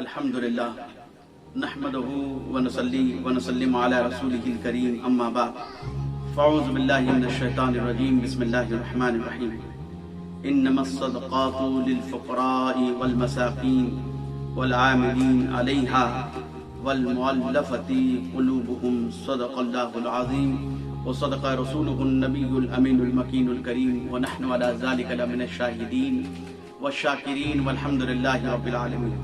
अल्हम्दुलिल्लाह नहमदुहु व नसल्ली व नसल्लिम अला रसूलिहिल करीम अम्मा बाद फ़अऊज़ु बिल्लाहि मिनश शैतानिर रजीम बिस्मिल्लाहिर रहमानिर रहीम इन्नमस सदक़ातु लिल फ़ुक़राइ वल मसाकीन वल आमिलीन अलैहा वल मुअल्लफ़ति क़ुलूबुहुम सदक़ल्लाहुल अज़ीम व सदक़ रसूलुहुन नबियुल अमीनुल मकीनुल करीम व नहनु अला ज़ालिका लमिनश शाहिदीन व शाकिरीन वल्हम्दुलिल्लाहि रब्बिल आलमीन।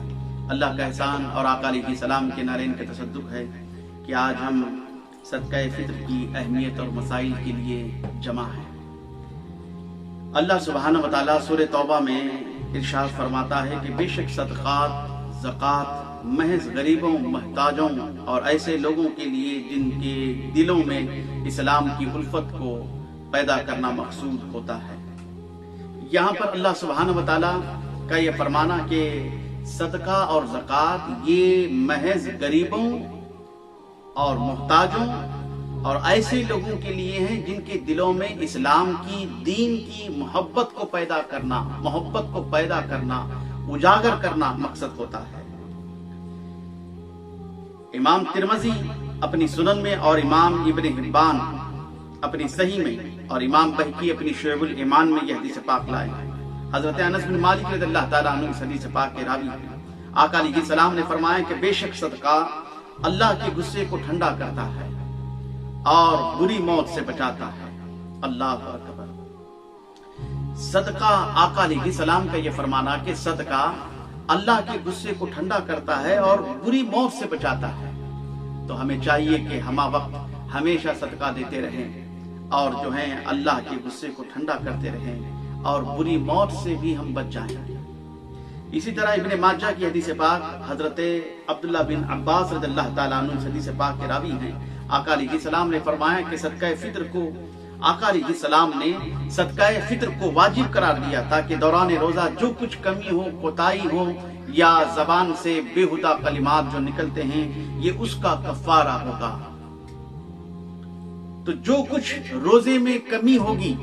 अल्लाह का एहसान और आका अलैहि सलाम के नारेन का तसद्दुक़ है कि आज हम सदक़ा फ़ित्र की अहमियत और मसाइल के लिए जमा हैं। अल्लाह सुब्हानहु व तआला सूरह तौबा में इरशाद फरमाता है कि बेशक सदक़ात ज़कात महज गरीबों, महताजों और ऐसे लोगों के लिए जिनके दिलों में इस्लाम की उल्फत को पैदा करना मकसूद होता है। यहाँ पर अल्लाह सुब्हानहु व तआला का ये फरमाना कि सदका और ज़कात ये महज गरीबों और मुहताजों और ऐसे लोगों के लिए हैं जिनके दिलों में इस्लाम की, दीन की मोहब्बत को पैदा करना, मोहब्बत को पैदा करना, उजागर करना मकसद होता है। इमाम तिरमिज़ी अपनी सुनन में और इमाम इब्न हिब्बान अपनी सही में और इमाम बहकी अपनी शुअबुल ईमान में यह हदीस पाक लाए हैं। हजरत अनस बिन मालिक रज़ियल्लाहु ताला अन्हु इस हदीस पाक के रावी हैं। आका अलैहि सलाम ने फरमाया कि बेशक सदका अल्लाह के गुस्से को ठंडा करता है और बुरी मौत से बचाता है। अल्लाह अकबर। सदका, आका अलैहि सलाम का यह फरमाना कि सदका अल्लाह के गुस्से को ठंडा करता है और बुरी मौत से बचाता है। तो हमें चाहिए कि हम वक्त हमेशा सदका देते रहें और जो है अल्लाह के गुस्से को ठंडा करते रहें और बुरी मौत से भी हम बच जाएं। इसी तरह इब्न माजा की हदीस पाक हजरत अब्दुल्लाह बिन अब्बास रज़ियल्लाहु ताला अन्हु हदीस पाक के रावी हैं। आका अलैहि सलाम ने फरमाया कि सदका फ़ित्र को, आका अलैहि सलाम ने सदका फ़ित्र को वाजिब करार दिया ताकि दौरान रोजा जो कुछ कमी हो, कोताही हो या जबान से बेहुदा कलिमात जो निकलते हैं ये उसका कफ़ारा होगा। तो जो कुछ रोजे में कमी होगी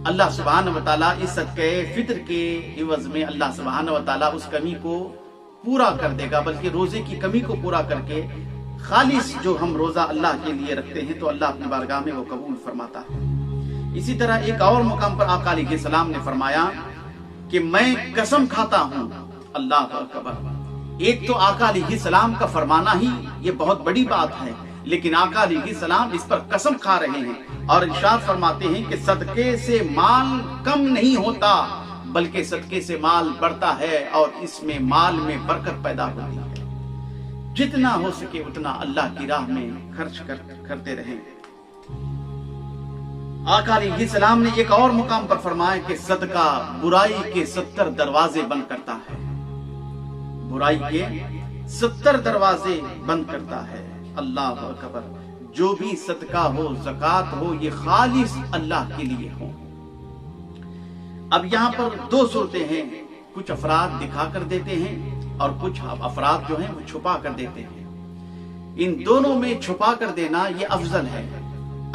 अल्लाह सुब्हानहु व तआला इस सदक़े फ़ित्र के इवज़ में अल्लाह सुब्हानहु व तआला उस कमी को पूरा कर देगा, बल्कि रोजे की कमी को पूरा करके खालिस जो हम रोजा अल्लाह के लिए रखते हैं तो अल्लाह अपनी बारगाह में वो कबूल फरमाता है। इसी तरह एक और मुकाम पर आका अलैहि सलाम ने फरमाया कि मैं कसम खाता हूं। अल्लाह अकबर। एक तो आका अलैहि सलाम का फरमाना ही ये बहुत बड़ी बात है, लेकिन आका अलैहि सलाम इस पर कसम खा रहे हैं और इरशाद फरमाते हैं कि सदके से माल कम नहीं होता बल्कि सदके से माल बढ़ता है और इसमें माल में बरकत पैदा होती है। जितना हो सके उतना अल्लाह की राह में खर्च करते रहें। आका अलैहि सलाम ने एक और मुकाम पर फरमाया कि सदका बुराई के 70 दरवाजे बंद करता है। बुराई के 70 दरवाजे बंद करता है। अल्लाह अकबर। जो भी सदका हो, ज़कात हो, ये खालिस अल्लाह के लिए हो। अब यहाँ पर दो सूरतें हैं, कुछ अफराद दिखा कर देते हैं और कुछ अफराद जो हैं वो छुपा कर देते हैं। इन दोनों में छुपा कर देना ये अफजल है।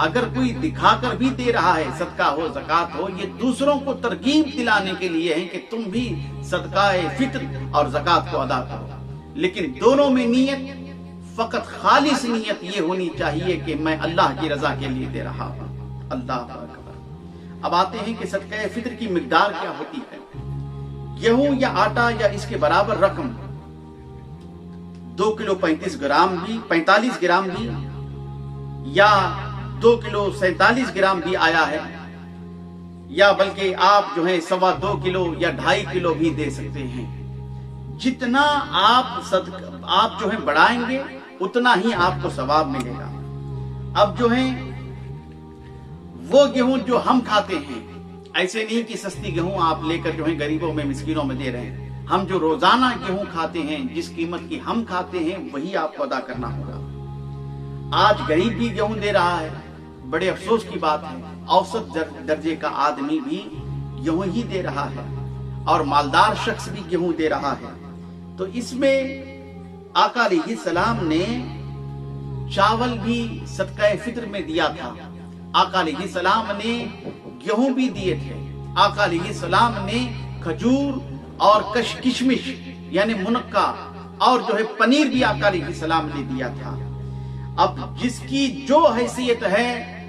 अगर कोई दिखा कर भी दे रहा है, सदका हो, ज़कात हो, ये दूसरों को तरगीब दिलाने के लिए है कि तुम भी सदका फ़ित्र और ज़कात को अदा करो। लेकिन दोनों में नीयत, फकत खालिस नीयत ये होनी चाहिए कि मैं अल्लाह की रजा के लिए दे रहा हूं। अल्लाह अकबर। अब आते हैं कि सदका फ़ित्र की मिकदार क्या होती है। गेहूं या आटा या इसके बराबर रकम 2 किलो 45 ग्राम भी या 2 किलो 47 ग्राम भी आया है, या बल्कि आप जो है 2.25 किलो या 2.5 किलो भी दे सकते हैं। जितना आप जो है बढ़ाएंगे उतना ही आपको सवाब मिलेगा। अब जो है वो गेहूं जो हम खाते हैं, ऐसे नहीं कि सस्ती गेहूं आप लेकर जो है गरीबों में, मिस्किनों में दे रहे हैं। हम जो रोजाना गेहूं खाते हैं, जिस कीमत की हम खाते हैं वही आपको अदा करना होगा। आज गरीब भी गेहूं दे रहा है, बड़े अफसोस की बात है। औसत दर्जे का आदमी भी गेहूं ही दे रहा है और मालदार शख्स भी गेहूं दे रहा है। तो इसमें आका अलैहि सलाम ने चावल भी सदका फ़ित्र में दिया था। आका अलैहि सलाम ने गेहूं भी दिए थे। आका अलैहि सलाम ने खजूर और किशमिश यानी मुनक्का اور جو ہے پنیر بھی آقا علیہ السلام نے دیا تھا۔ اب جس کی جو حیثیت ہے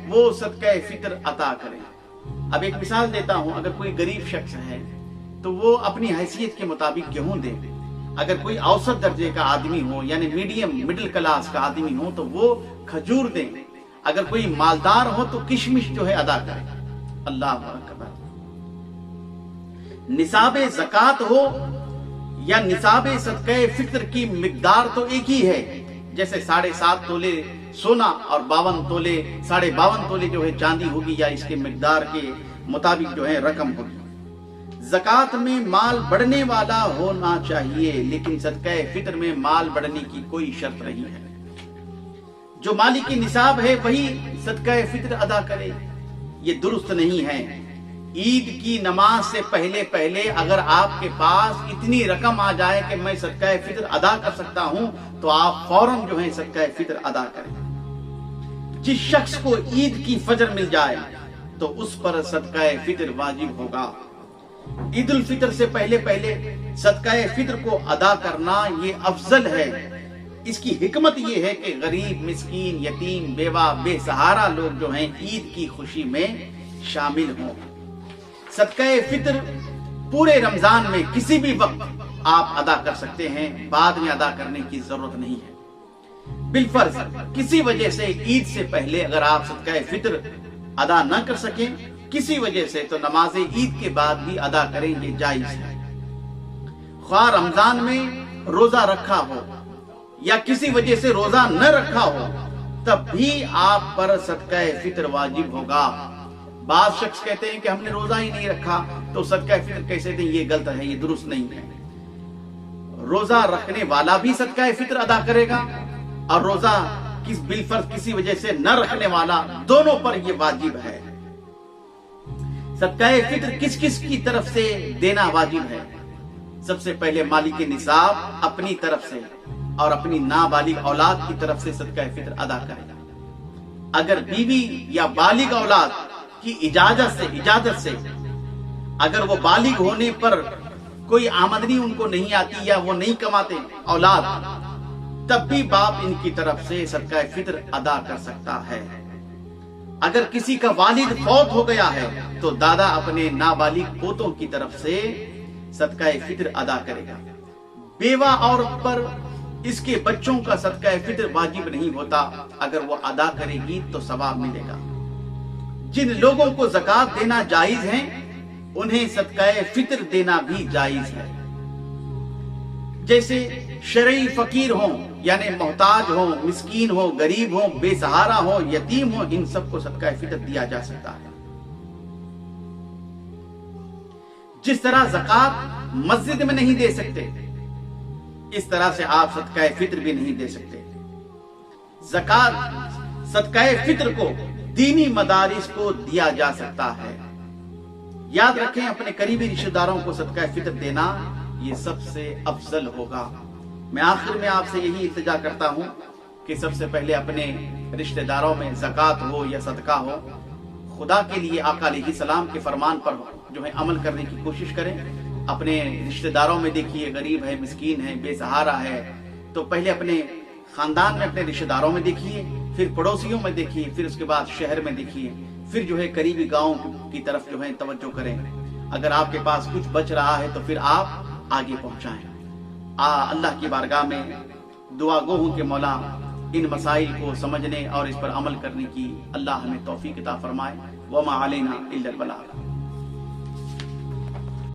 وہ صدقہ فطر عطا کرے۔ اب ایک مثال دیتا ہوں، اگر کوئی غریب شخص ہے تو وہ اپنی حیثیت کے مطابق گیہوں دے، اگر کوئی اوسط درجے کا آدمی ہو یعنی میڈیم مڈل کلاس کا آدمی ہو تو وہ کھجور دے، اگر کوئی مالدار ہو تو کشمش جو ہے ادا کرے۔ اللہ اکبر۔ نصاب زکات ہو یا نصاب صدقہ فطر کی مقدار تو ایک ہی ہے، جیسے 7.5 تولے سونا اور 52 تولے 52.5 تولے جو ہے چاندی ہوگی یا اس کے مقدار کے مطابق جو ہے رقم ہوگی۔ زکات میں مال بڑھنے والا ہونا چاہیے، لیکن صدقہ فطر میں مال بڑھنے کی کوئی شرط نہیں ہے۔ جو مالی کی نصاب ہے وہی صدقہ فطر ادا کرے، یہ درست نہیں ہے۔ عید کی نماز سے پہلے اگر آپ کے پاس اتنی رقم آ جائے کہ میں صدقہ فطر ادا کر سکتا ہوں تو آپ فوراً جو ہے صدقہ فطر ادا کریں۔ جس شخص کو عید کی فجر مل جائے تو اس پر صدقہ فطر واجب ہوگا۔ عید الفطر سے پہلے صدقہ فطر کو ادا کرنا یہ افضل ہے۔ اس کی حکمت یہ ہے کہ غریب، مسکین، یتیم، بیوہ، بے سہارا لوگ جو ہیں عید کی خوشی میں شامل ہوں۔ صدقہ فطر پورے رمضان میں کسی بھی وقت آپ ادا کر سکتے ہیں، بعد میں ادا کرنے کی ضرورت نہیں ہے۔ بالفرض کسی وجہ سے عید سے پہلے اگر آپ صدقہ فطر ادا نہ کر سکیں کسی وجہ سے تو نماز عید کے بعد بھی ادا کریں، یہ جائز ہے۔ خواہ رمضان میں روزہ رکھا ہو یا کسی وجہ سے روزہ نہ رکھا ہو تب بھی آپ پر صدقہ فطر واجب ہوگا۔ بعض شخص کہتے ہیں کہ ہم نے روزہ ہی نہیں رکھا تو صدقہ فطر کیسے دیں، یہ غلط ہے، یہ درست نہیں ہے۔ روزہ رکھنے والا بھی صدقہ فطر ادا کرے گا اور روزہ بالفرض کسی وجہ سے نہ رکھنے والا، دونوں پر یہ واجب ہے۔ صدقہ فطر کس کس کی طرف سے دینا واجب ہے؟ سب سے پہلے مالک نصاب اپنی طرف سے اور اپنی نابالغ اولاد کی طرف سے صدقہ فطر ادا کرے گا۔ اگر بیوی یا بالغ اولاد کی اجازت سے اگر وہ بالغ ہونے پر کوئی آمدنی ان کو نہیں آتی یا وہ نہیں کماتے اولاد، تب بھی باپ ان کی طرف سے صدقہ فطر ادا کر سکتا ہے۔ اگر کسی کا والد فوت ہو گیا ہے تو دادا اپنے نابالغ پوتوں کی طرف سے صدقہ فطر ادا کرے گا۔ بیوہ عورت پر اس کے بچوں کا صدقہ فطر واجب نہیں ہوتا، اگر وہ ادا کرے گی تو ثواب ملے گا۔ جن لوگوں کو زکات دینا جائز ہے انہیں صدقہ فطر دینا بھی جائز ہے، جیسے شرعی فقیر ہوں یعنی محتاج ہوں، مسکین ہو، غریب ہو، بے سہارا ہو، یتیم ہو، ان سب کو صدقہ فطر دیا جا سکتا ہے۔ جس طرح زکات مسجد میں نہیں دے سکتے اس طرح سے آپ صدقہ فطر بھی نہیں دے سکتے۔ زکات صدقہ فطر کو دینی مدارس کو دیا جا سکتا ہے۔ یاد رکھیں اپنے قریبی رشتہ داروں کو صدقہ فطر دینا یہ سب سے افضل ہوگا۔ میں آخر میں آپ سے یہی التجا کرتا ہوں کہ سب سے پہلے اپنے رشتہ داروں میں زکات ہو یا صدقہ ہو، خدا کے لیے آقا علیہ السلام کے فرمان پر جو ہے عمل کرنے کی کوشش کریں۔ اپنے رشتہ داروں میں دیکھیے غریب ہے، مسکین ہے، بے سہارا ہے تو پہلے اپنے خاندان میں اپنے رشتہ داروں میں دیکھیے، پھر پڑوسیوں میں دیکھیے، پھر اس کے بعد شہر میں دیکھیے، پھر جو ہے قریبی گاؤں کی طرف جو ہے توجہ کریں۔ اگر آپ کے پاس کچھ بچ رہا ہے تو پھر آپ آگے پہنچائیں۔ اللہ کی بارگاہ میں دعا گو ہوں کہ مولا ان مسائل کو سمجھنے اور اس پر عمل کرنے کی اللہ ہمیں توفیق عطا فرمائے۔ وما علینا الا البلاغ۔